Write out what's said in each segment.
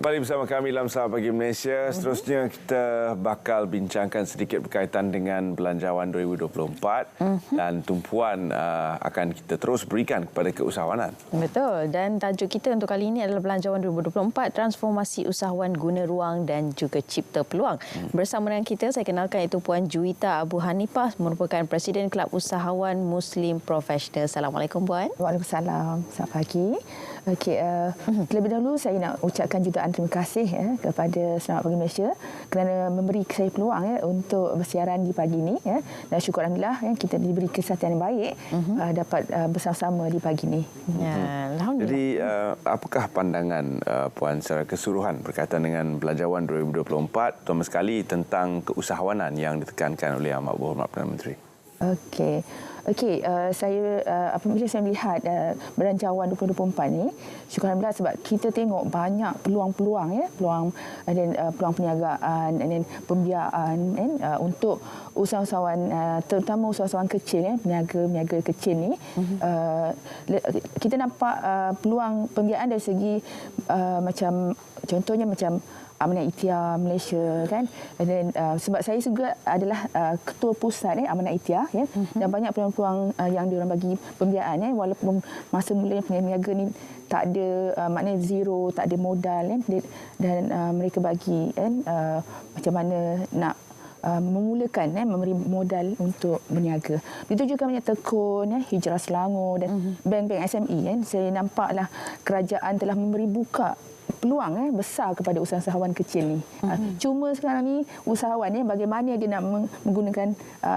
Kembali bersama kami dalam Sahab Pagi Malaysia. Seterusnya kita bakal bincangkan sedikit berkaitan dengan Belanjawan 2024 dan tumpuan akan kita terus berikan kepada keusahawanan. Betul, dan tajuk kita untuk kali ini adalah Belanjawan 2024, transformasi usahawan guna ruang dan juga cipta peluang. Bersama dengan kita, saya kenalkan iaitu Puan Juwita Abu Hanifah, merupakan Presiden Kelab Usahawan Muslim Profesional. Assalamualaikum Puan. Waalaikumsalam. Selamat pagi. Okey, terlebih dahulu saya nak ucapkan jutaan terima kasih kepada Selamat Pagi Malaysia kerana memberi saya peluang untuk bersiaran di pagi ini dan syukur Alhamdulillah kita diberi kesihatan yang baik dapat bersama-sama di pagi ini. Ya, Alhamdulillah. Jadi apakah pandangan Puan secara keseluruhan berkaitan dengan Belanjawan 2024, terutama sekali tentang keusahawanan yang ditekankan oleh Amat Berhormat Perdana Menteri? Okey, saya apabila saya melihat Belanjawan 2024 ni, syukur Alhamdulillah sebab kita tengok banyak peluang-peluang peluang dan peluang perniagaan dan pembiayaan untuk usahawan terutama usahawan kecil peniaga kecil ni. Kita nampak peluang pembiayaan dari segi macam contohnya macam Amanah Ikhtiar Malaysia kan, dan sebab saya juga adalah ketua pusat Amanah Ikhtiar dan banyak peluang-peluang yang diorang bagi pembiayaan walaupun masa mula peniaga ni tak ada maknanya zero, tak ada modal dan mereka bagi macam mana nak memulakan memberi modal untuk berniaga. Begitu juga banyak tekun Hijrah Selangor dan bank-bank SME Saya nampaklah kerajaan telah memberi buka peluang besar kepada usahawan kecil ni. Cuma sekarang ni usahawan bagaimana dia nak menggunakan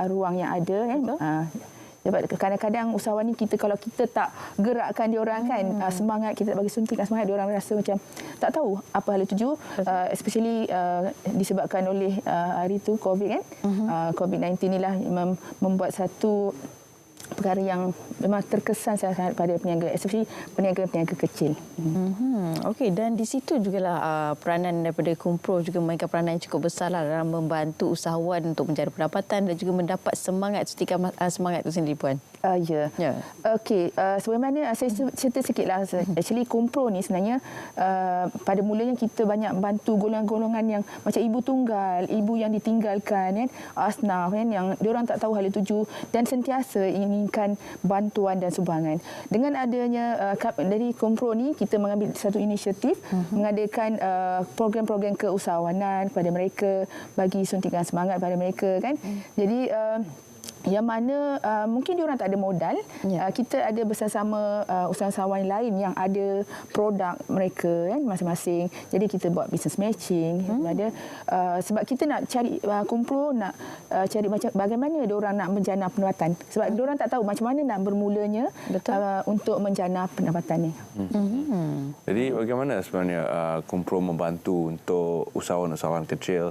ruang yang ada sebab kadang-kadang usahawan ni kalau kita tak gerakkan dia orang semangat, kita bagi suntikan semangat, dia orang rasa macam tak tahu apa hal tuju, especially disebabkan oleh hari tu COVID COVID-19 inilah membuat satu perkara yang memang terkesan sangat pada peniaga, especially peniaga-peniaga kecil. Okey, dan di situ jugalah peranan daripada Kumpro juga memainkan peranan yang cukup besar dalam membantu usahawan untuk mencari pendapatan dan juga mendapat semangat, suntikan semangat itu sendiri Puan. Ya. Okey, sebagaimana saya cerita sikitlah. Actually Kumpro ni sebenarnya pada mulanya kita banyak bantu golongan-golongan yang macam ibu tunggal, ibu yang ditinggalkan asnaf yang diorang tak tahu hal tuju dan sentiasa inginkan bantuan dan sumbangan. Dengan adanya dari Kumpro ni, kita mengambil satu inisiatif mengadakan program-program keusahawanan kepada mereka, bagi suntikan semangat pada mereka kan. Jadi yang mana mungkin diorang tak ada modal, kita ada bersama usahawan lain yang ada produk mereka masing-masing. Jadi kita buat business matching. Sebab kita nak cari Kumpro nak cari macam bagaimana diorang nak menjana pendapatan. Sebab diorang tak tahu macam mana nak bermulanya untuk menjana pendapatan ni. Jadi bagaimana sebenarnya Kumpro membantu untuk usahawan-usahawan kecil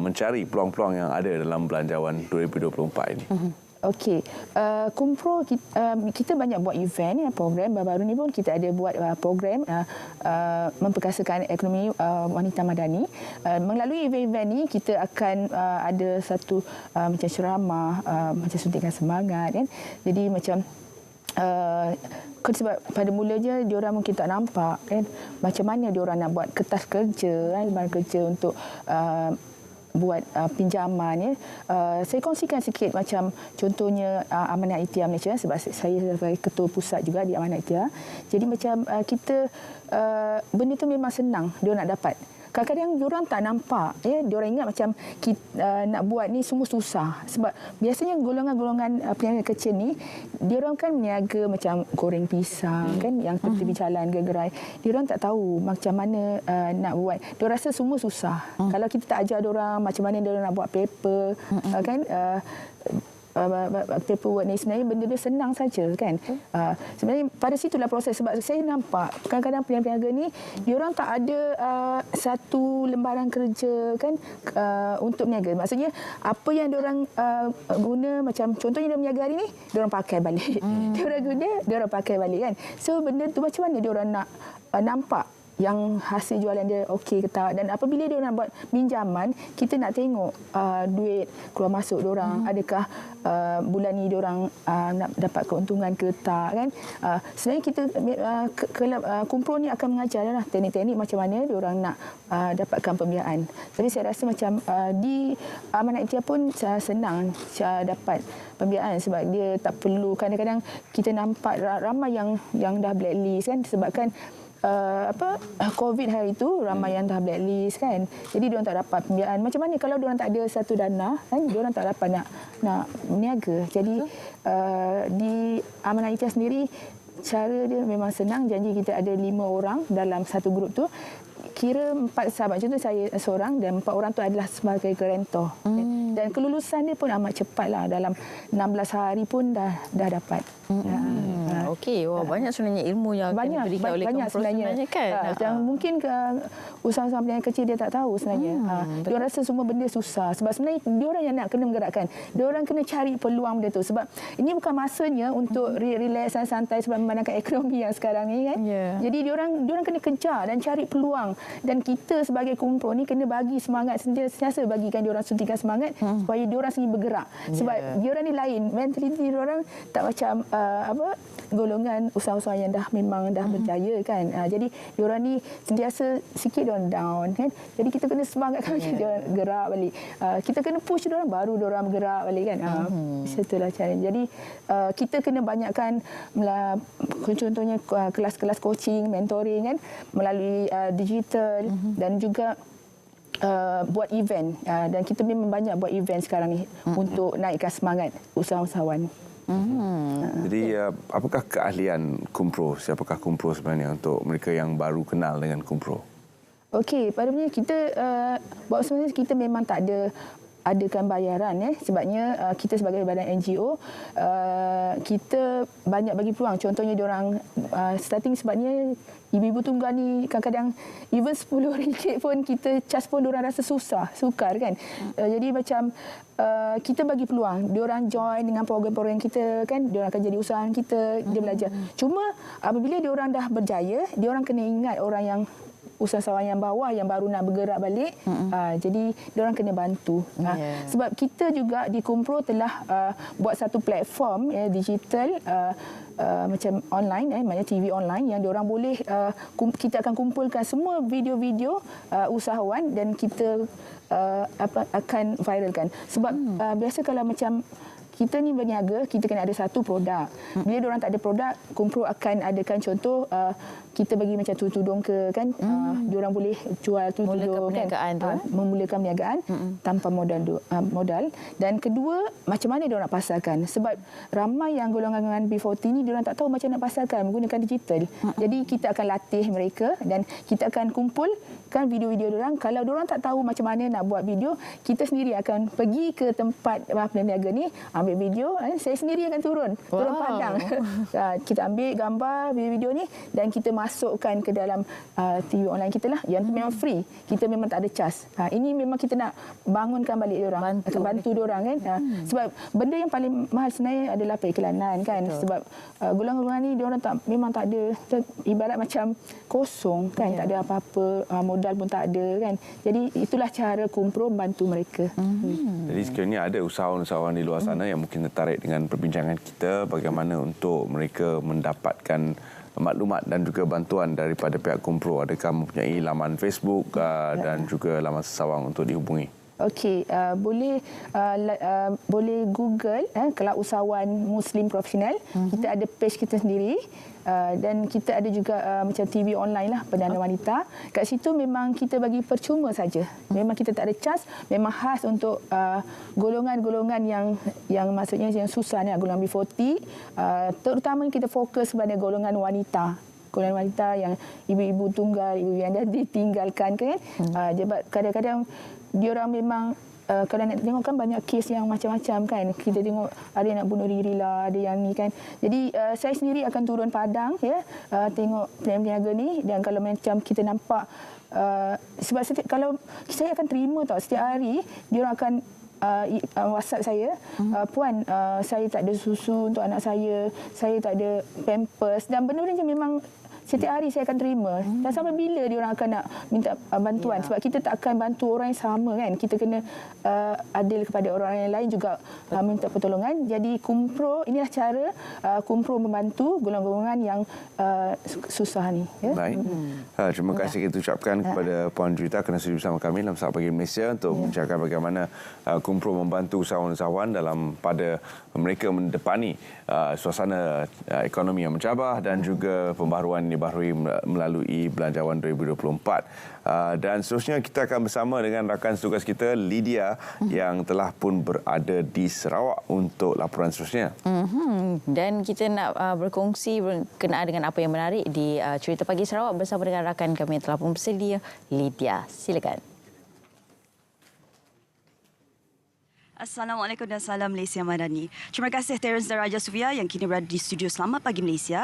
mencari peluang-peluang yang ada dalam Belanjawan 2024 ini? Okey, Kumpro kita banyak buat event program. Baru-baru ni pun kita ada buat program memperkasakan ekonomi wanita madani. Melalui event-event ni kita akan ada satu macam ceramah, macam suntikan semangat kan. Jadi macam sebab pada mulanya diorang mungkin tak nampak macam mana diorang nak buat kertas kerja, lembaran kerja untuk buat pinjaman saya kongsikan sikit macam contohnya Amanah Ikhtiar Malaysia, sebab saya sebagai ketua pusat juga di Amanah Ikhtiar. Jadi macam kita benda tu memang senang diorang nak dapat. Kadang-kadang diorang tak nampak diorang ingat macam kita, nak buat ni semua susah. Sebab biasanya golongan-golongan peniaga kecil ni diorang kan meniaga macam goreng pisang kan, yang tepi jalan gerai. Diorang tak tahu macam mana nak buat. Diorang rasa semua susah. Kalau kita tak ajar diorang macam mana diorang nak buat paper kan, paperwork ni sebenarnya benda dia senang saja kan. Sebenarnya pada situlah proses. Sebab saya nampak kadang-kadang peniaga ni diorang tak ada satu lembaran kerja kan untuk berniaga. Maksudnya apa yang diorang guna, macam contohnya dia berniaga hari ni, diorang pakai balik. Diorang guna, diorang pakai balik kan. So benda tu macam mana diorang nak nampak yang hasil jualan dia okey ke tak. Dan apabila dia orang buat pinjaman, kita nak tengok duit keluar masuk dia orang, adakah bulan ni dia orang nak dapat keuntungan ke tak kan. Sebenarnya kita kelab Kumpul ni akan mengajar lah teknik-teknik macam mana dia orang nak dapatkan pembiayaan. Tapi saya rasa macam di Amanat Ikhtiar pun senang dapat pembiayaan sebab dia tak perlu, kadang-kadang kita nampak ramai yang dah blacklist kan sebabkan COVID hari itu ramai yang dah blacklist kan. Jadi diorang tak dapat pembiayaan. Macam mana kalau diorang tak ada satu dana kan, diorang tak dapat nak berniaga. Jadi di Amanat Ikhtiar sendiri cara dia memang senang. Janji kita ada 5 orang dalam satu grup tu. Kira 4 sahabat, contoh saya seorang dan 4 orang tu adalah sebagai guarantor. Dan kelulusan dia pun amat cepatlah, dalam 16 hari pun dah dapat. Okey, banyak sebenarnya ilmu yang akan diberikan oleh Kumpul sebenarnya kan. Yang mungkin usaha-usaha yang kecil dia tak tahu sebenarnya. Dia rasa semua benda susah sebab sebenarnya dia orang yang nak kena menggerakkan. Dia orang kena cari peluang benda tu sebab ini bukan masanya untuk relax dan santai sebab memandangkan ekonomi yang sekarang ni kan. Jadi dia orang kena kejar dan cari peluang. Dan kita sebagai Kumpul ni kena bagi semangat, sentiasa bagikan dia orang, suntikan semangat supaya dia orang sendiri bergerak. Sebab dia orang ni lain, mentaliti dia orang tak macam golongan usaha-usaha yang memang dah berjaya kan. Jadi dia orang ni sentiasa sikit dia orang down kan. Jadi kita kena semangatkan dia orang gerak balik. Kita kena push dia orang baru dia orang bergerak balik kan. Itulah cara. Jadi kita kena banyakkan contohnya kelas-kelas coaching, mentoring kan melalui digital dan juga buat event dan kita memang banyak buat event sekarang ni untuk naikkan semangat usahawan. Jadi apakah keahlian Kumpul? Siapakah Kumpul sebenarnya untuk mereka yang baru kenal dengan Kumpul? Okey, padanya kita sebenarnya kita memang tak adakan bayaran sebabnya kita sebagai badan NGO kita banyak bagi peluang. Contohnya diorang starting sebabnya ibu-ibu tunggal ni kadang-kadang even RM10 pun kita charge pun diorang rasa sukar kan. Jadi macam kita bagi peluang diorang join dengan program-program kita kan, diorang akan jadi usahawan kita, dia belajar. Cuma apabila diorang dah berjaya, diorang kena ingat orang yang usahawan yang bawah yang baru nak bergerak balik. Jadi diorang kena bantu. Sebab kita juga di Kumpul telah buat satu platform digital macam online maknanya TV online yang diorang boleh kita akan kumpulkan semua video-video usahawan dan kita akan viralkan. Sebab biasa kalau macam kita ni berniaga, kita kena ada satu produk. Bila diorang tak ada produk, Kumpul akan adakan contoh kita bagi macam tudung ke kan, diorang boleh jual tudung kan, memulakan perniagaan tanpa modal. Dan kedua, macam mana diorang nak pasarkan? Sebab ramai yang golongan B40 ni diorang tak tahu macam nak pasarkan menggunakan digital. Jadi kita akan latih mereka dan kita akan kumpulkan video-video diorang. Kalau diorang tak tahu macam mana nak buat video, kita sendiri akan pergi ke tempat peniaga ni, ambil video, saya sendiri akan turun padang. Kita ambil gambar video ni dan kita masukkan ke dalam TV online kita lah, yang memang free. Kita memang tak ada charge. Ini memang kita nak bangunkan balik diorang, bantu diorang kan. Sebab benda yang paling mahal sebenarnya adalah periklanan kan. Sebab golongan-golongan ni diorang memang tak ada, ibarat macam kosong kan, tak ada apa-apa, modal pun tak ada kan. Jadi itulah cara Kumpul membantu mereka. Jadi sekiranya ada usahawan-usahawan di luar sana yang mungkin tertarik dengan perbincangan kita, bagaimana untuk mereka mendapatkan maklumat dan juga bantuan daripada pihak Kumpul, adakah mempunyai laman Facebook dan juga laman sesawang untuk dihubungi? Okey, boleh Google Kelab Usahawan Muslim Profesional. Kita ada page kita sendiri dan kita ada juga macam TV online lah, Perdana Wanita. Kat situ memang kita bagi percuma saja. Memang kita tak ada charge, memang khas untuk golongan-golongan yang maksudnya yang susah ni, golongan B40. Terutama kita fokus pada golongan wanita. Golongan wanita yang ibu-ibu tunggal, ibu yang dah ditinggalkan kan. Kadang-kadang diorang memang kalau nak tengok kan banyak kes yang macam-macam kan. Kita tengok ada yang nak bunuh diri lah, ada yang ni kan. Jadi saya sendiri akan turun padang tengok peniaga ni, dan kalau macam kita nampak sebab kalau saya akan terima setiap hari diorang akan WhatsApp saya, puan saya tak ada susu untuk anak saya tak ada pampers, dan benda ni memang Setiap hari saya akan terima. Dan sampai bila dia orang akan nak minta bantuan? Sebab kita tak akan bantu orang yang sama kan. Kita kena adil kepada orang yang lain juga minta pertolongan. Jadi Kumpro, inilah cara Kumpro membantu golongan-golongan yang susah ni. Ya? Baik. Terima kasih kita ucapkan kepada Puan Juwita kerana sudi bersama kami dalam Saat Pagi Malaysia untuk menceritakan bagaimana Kumpro membantu usahawan-usahawan dalam pada mereka mendepani suasana ekonomi yang mencabar dan juga pembaharuan yang dibaharui melalui Belanjawan 2024. Dan seterusnya kita akan bersama dengan rakan setugas kita Lydia yang telah pun berada di Sarawak untuk laporan seterusnya. Dan kita nak berkongsi berkenaan dengan apa yang menarik di Cerita Pagi Sarawak bersama dengan rakan kami yang telah pun bersedia, Lydia. Silakan. Assalamualaikum dan salam Malaysia Madani. Terima kasih Terence dan Raja Sufia yang kini berada di studio Selamat Pagi Malaysia